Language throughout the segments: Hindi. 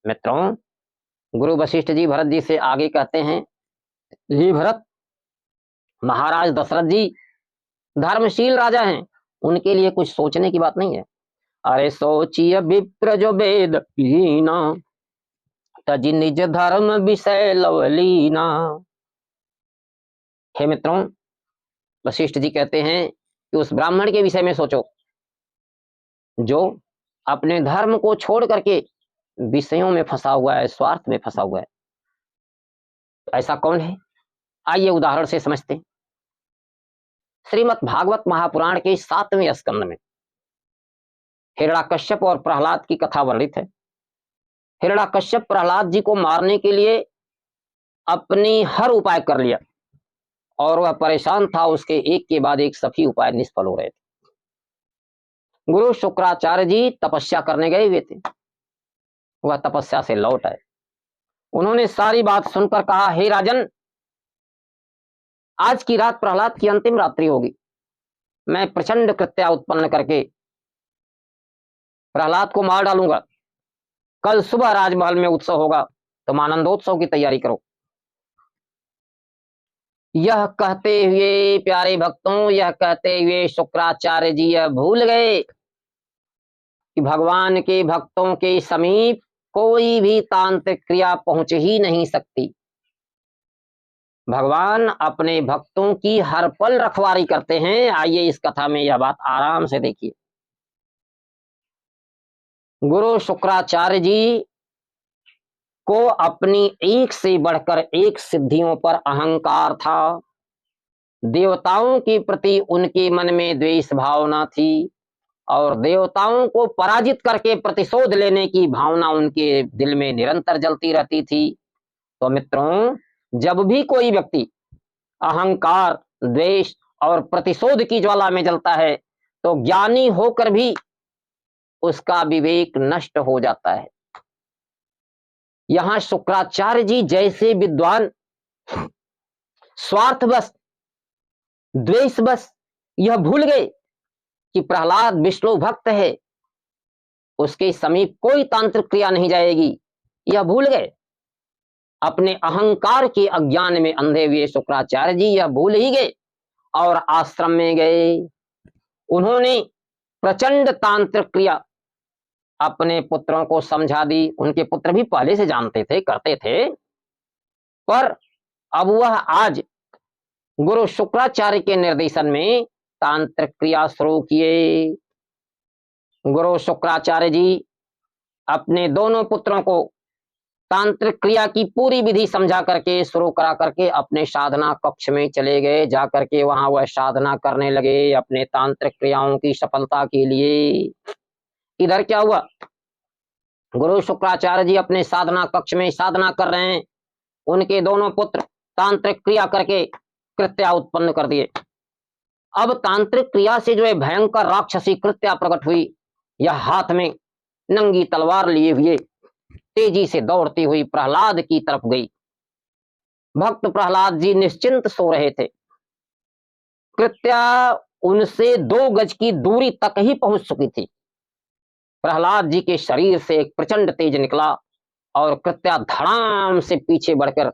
मित्रों, गुरु वशिष्ठ जी भरत जी से आगे कहते हैं, हे भरत, महाराज दशरथ जी धर्मशील राजा हैं, उनके लिए कुछ सोचने की बात नहीं है। अरे सोचिए विप्र जो वेद हीना, तजी निज धर्म विषय लवलीना। हे मित्रों, वशिष्ठ जी कहते हैं कि उस ब्राह्मण के विषय में सोचो जो अपने धर्म को छोड़ करके विषयों में फंसा हुआ है, स्वार्थ में फंसा हुआ है। तो ऐसा कौन है? आइए उदाहरण से समझते हैं। श्रीमद् भागवत महापुराण के 7वें स्कंद में हिरण्याकश्यप और प्रहलाद की कथा वर्णित है। हिरण्याकश्यप प्रहलाद जी को मारने के लिए अपनी हर उपाय कर लिया और वह परेशान था। उसके एक के बाद एक सभी उपाय निष्फल हो रहे थे। गुरु शुक्राचार्य जी तपस्या करने गए हुए थे। वह तपस्या से लौट आए। उन्होंने सारी बात सुनकर कहा, हे राजन, आज की रात प्रहलाद की अंतिम रात्रि होगी। मैं प्रचंड कृत्या उत्पन्न करके प्रहलाद को मार डालूंगा। कल सुबह राजमहल में उत्सव होगा, तुम आनंदोत्सव की तैयारी करो। यह कहते हुए प्यारे भक्तों, यह कहते हुए शुक्राचार्य जी यह भूल गए कि भगवान के भक्तों के समीप कोई भी तांत्रिक क्रिया पहुंच ही नहीं सकती। भगवान अपने भक्तों की हर पल रखवारी करते हैं। आइए इस कथा में यह बात आराम से देखिए। गुरु शुक्राचार्य जी को अपनी एक से बढ़कर एक सिद्धियों पर अहंकार था। देवताओं के प्रति उनके मन में द्वेष भावना थी और देवताओं को पराजित करके प्रतिशोध लेने की भावना उनके दिल में निरंतर जलती रहती थी। तो मित्रों, जब भी कोई व्यक्ति अहंकार, द्वेष और प्रतिशोध की ज्वाला में जलता है तो ज्ञानी होकर भी उसका विवेक नष्ट हो जाता है। यहां शुक्राचार्य जी जैसे विद्वान स्वार्थवश, द्वेषवश यह भूल गए कि प्रहलाद विष्णु भक्त है, उसके समीप कोई तांत्रिक क्रिया नहीं जाएगी। यह भूल गए। अपने अहंकार के अज्ञान में अंधे हुए शुक्राचार्य जी यह भूल ही गए और आश्रम में गए। उन्होंने प्रचंड तांत्रिक क्रिया अपने पुत्रों को समझा दी। उनके पुत्र भी पहले से जानते थे, करते थे, पर अब वह आज गुरु शुक्राचार्य के निर्देशन में तांत्रिक क्रिया शुरू किए। गुरु शुक्राचार्य जी अपने दोनों पुत्रों को तांत्रिक क्रिया की पूरी विधि समझा करके, शुरू करा करके अपने साधना कक्ष में चले गए। जाकर के वहां वह साधना करने लगे अपने तांत्रिक क्रियाओं की सफलता के लिए। इधर क्या हुआ? गुरु शुक्राचार्य जी अपने साधना कक्ष में साधना कर रहे हैं। उनके दोनों पुत्र तांत्रिक क्रिया करके कृत्या उत्पन्न कर दिए। अब तांत्रिक क्रिया से जो है भयंकर राक्षसी कृत्या प्रकट हुई। यह हाथ में नंगी तलवार लिए हुए तेजी से दौड़ती हुई प्रहलाद की तरफ गई। भक्त प्रहलाद जी निश्चिंत सो रहे थे। कृत्या उनसे 2 गज की दूरी तक ही पहुंच चुकी थी। प्रहलाद जी के शरीर से एक प्रचंड तेज निकला और कृत्या धड़ाम से पीछे बढ़कर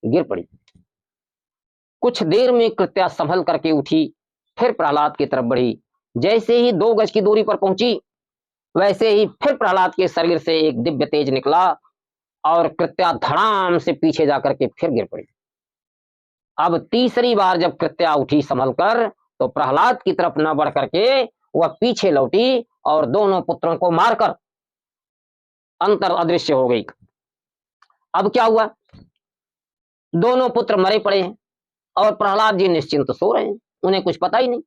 गिर पड़ी। कुछ देर में कृत्या संभल करके उठी, फिर प्रहलाद की तरफ बढ़ी। जैसे ही 2 गज की दूरी पर पहुंची, वैसे ही फिर प्रहलाद के शरीर से एक दिव्य तेज निकला और कृत्या धड़ाम से पीछे जाकर के फिर गिर पड़ी। अब तीसरी बार जब कृत्या उठी संभल कर, तो प्रहलाद की तरफ न बढ़ करके वह पीछे लौटी और दोनों पुत्रों को मारकर अंतर अदृश्य हो गई। अब क्या हुआ? दोनों पुत्र मरे पड़े हैं और प्रहलाद जी निश्चिंत सो रहे हैं। उन्हें कुछ पता ही नहीं।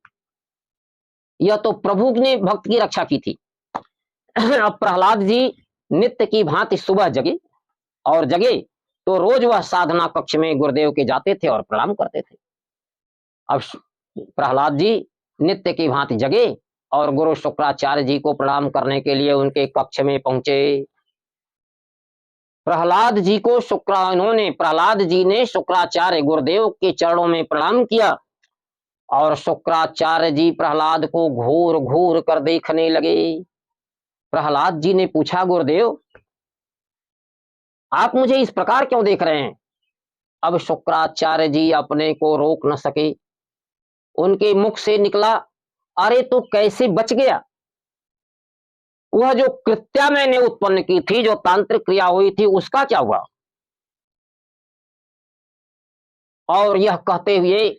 यह तो प्रभु ने भक्त की रक्षा की थी। अब प्रहलाद जी नित्य की भांति सुबह जगे और जगे तो रोज वह साधना कक्ष में गुरुदेव के जाते थे और प्रणाम करते थे। अब प्रहलाद जी नित्य की भांति जगे और गुरु शुक्राचार्य जी को प्रणाम करने के लिए उनके कक्ष में पहुंचे। प्रहलाद जी ने शुक्राचार्य गुरुदेव के चरणों में प्रणाम किया और शुक्राचार्य जी प्रहलाद को घूर घूर कर देखने लगे। प्रहलाद जी ने पूछा, गुरुदेव, आप मुझे इस प्रकार क्यों देख रहे हैं? अब शुक्राचार्य जी अपने को रोक न सके। उनके मुख से निकला, अरे तो कैसे बच गया? वह जो कृत्या मैंने उत्पन्न की थी, जो तांत्रिक क्रिया हुई थी, उसका क्या हुआ? और यह कहते हुए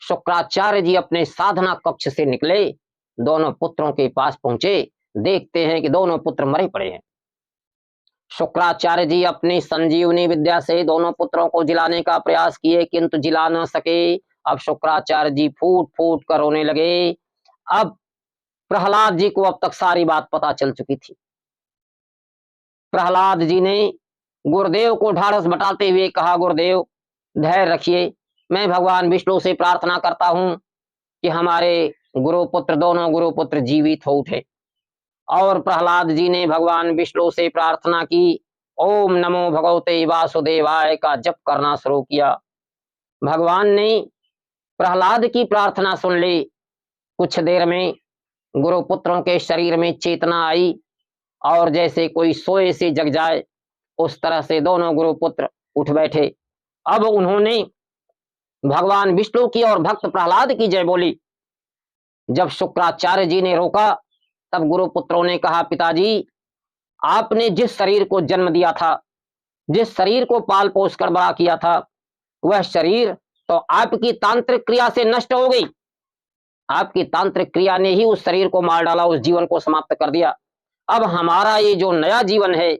शुक्राचार्य जी अपने साधना कक्ष से निकले, दोनों पुत्रों के पास पहुंचे, देखते हैं कि दोनों पुत्र मरे पड़े हैं। शुक्राचार्य जी अपनी संजीवनी विद्या से दोनों पुत्रों को जिलाने का प्रयास किए, किंतु जिला न सके। अब शुक्राचार्य जी फूट फूट कर रोने लगे। अब प्रहलाद जी को अब तक सारी बात पता चल चुकी थी। प्रहलाद जी ने गुरुदेव को ढाढ़स बटाते हुए कहा, गुरुदेव धैर्य रखिए, मैं भगवान विष्णु से प्रार्थना करता हूं कि हमारे गुरुपुत्र, दोनों गुरुपुत्र जीवित हो उठे। और प्रहलाद जी ने भगवान विष्णु से प्रार्थना की, ओम नमो भगवते वासुदेवाय का जप करना शुरू किया। भगवान ने प्रहलाद की प्रार्थना सुन ली। कुछ देर में गुरुपुत्रों के शरीर में चेतना आई और जैसे कोई सोए से जग जाए, उस तरह से दोनों गुरुपुत्र उठ बैठे। अब उन्होंने भगवान विष्णु की और भक्त प्रहलाद की जय बोली। जब शुक्राचार्य जी ने रोका, तब गुरुपुत्रों ने कहा, पिताजी, आपने जिस शरीर को जन्म दिया था, जिस शरीर को पाल पोस कर बड़ा किया था, वह शरीर तो आपकी तांत्रिक क्रिया से नष्ट हो गई। आपकी तांत्रिक क्रिया ने ही उस शरीर को मार डाला, उस जीवन को समाप्त कर दिया। अब हमारा ये जो नया जीवन है,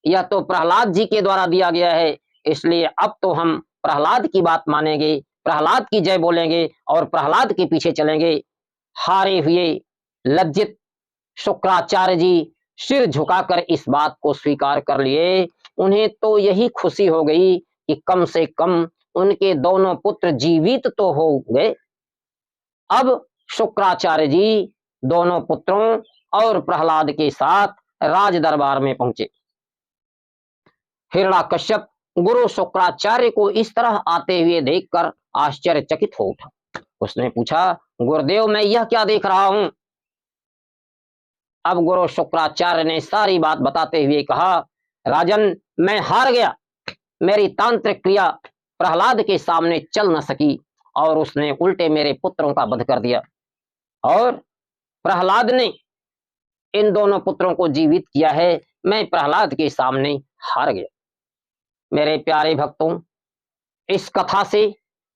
यह तो प्रहलाद जी के द्वारा दिया गया है, इसलिए अब तो हम प्रहलाद की बात मानेंगे, प्रहलाद की जय बोलेंगे और प्रहलाद के पीछे चलेंगे। हारे हुए लज्जित शुक्राचार्य जी सिर झुकाकर इस बात को स्वीकार कर लिए। उन्हें तो यही खुशी हो गई कि कम से कम उनके दोनों पुत्र जीवित तो हो गए। अब शुक्राचार्य जी दोनों पुत्रों और प्रहलाद के साथ राज दरबार में पहुंचे। हिरण्याकश्यप गुरु शुक्राचार्य को इस तरह आते हुए देखकर आश्चर्यचकित हो उठा। उसने पूछा, गुरुदेव, मैं यह क्या देख रहा हूं? अब गुरु शुक्राचार्य ने सारी बात बताते हुए कहा, राजन, मैं हार गया। मेरी तांत्रिक क्रिया प्रहलाद के सामने चल न सकी और उसने उल्टे मेरे पुत्रों का वध कर दिया और प्रहलाद ने इन दोनों पुत्रों को जीवित किया है। मैं प्रहलाद के सामने हार गया। मेरे प्यारे भक्तों, इस कथा से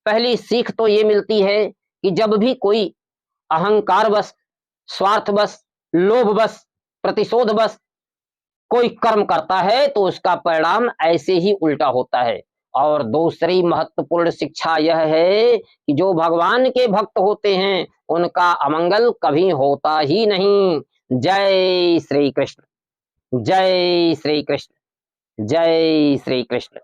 पहली सीख तो ये मिलती है कि जब भी कोई अहंकारवश, स्वार्थवश, लोभवश, प्रतिशोधवश कोई कर्म करता है तो उसका परिणाम ऐसे ही उल्टा होता है। और दूसरी महत्वपूर्ण शिक्षा यह है कि जो भगवान के भक्त होते हैं, उनका अमंगल कभी होता ही नहीं। जय श्री कृष्ण, जय श्री कृष्ण, जय श्री कृष्ण।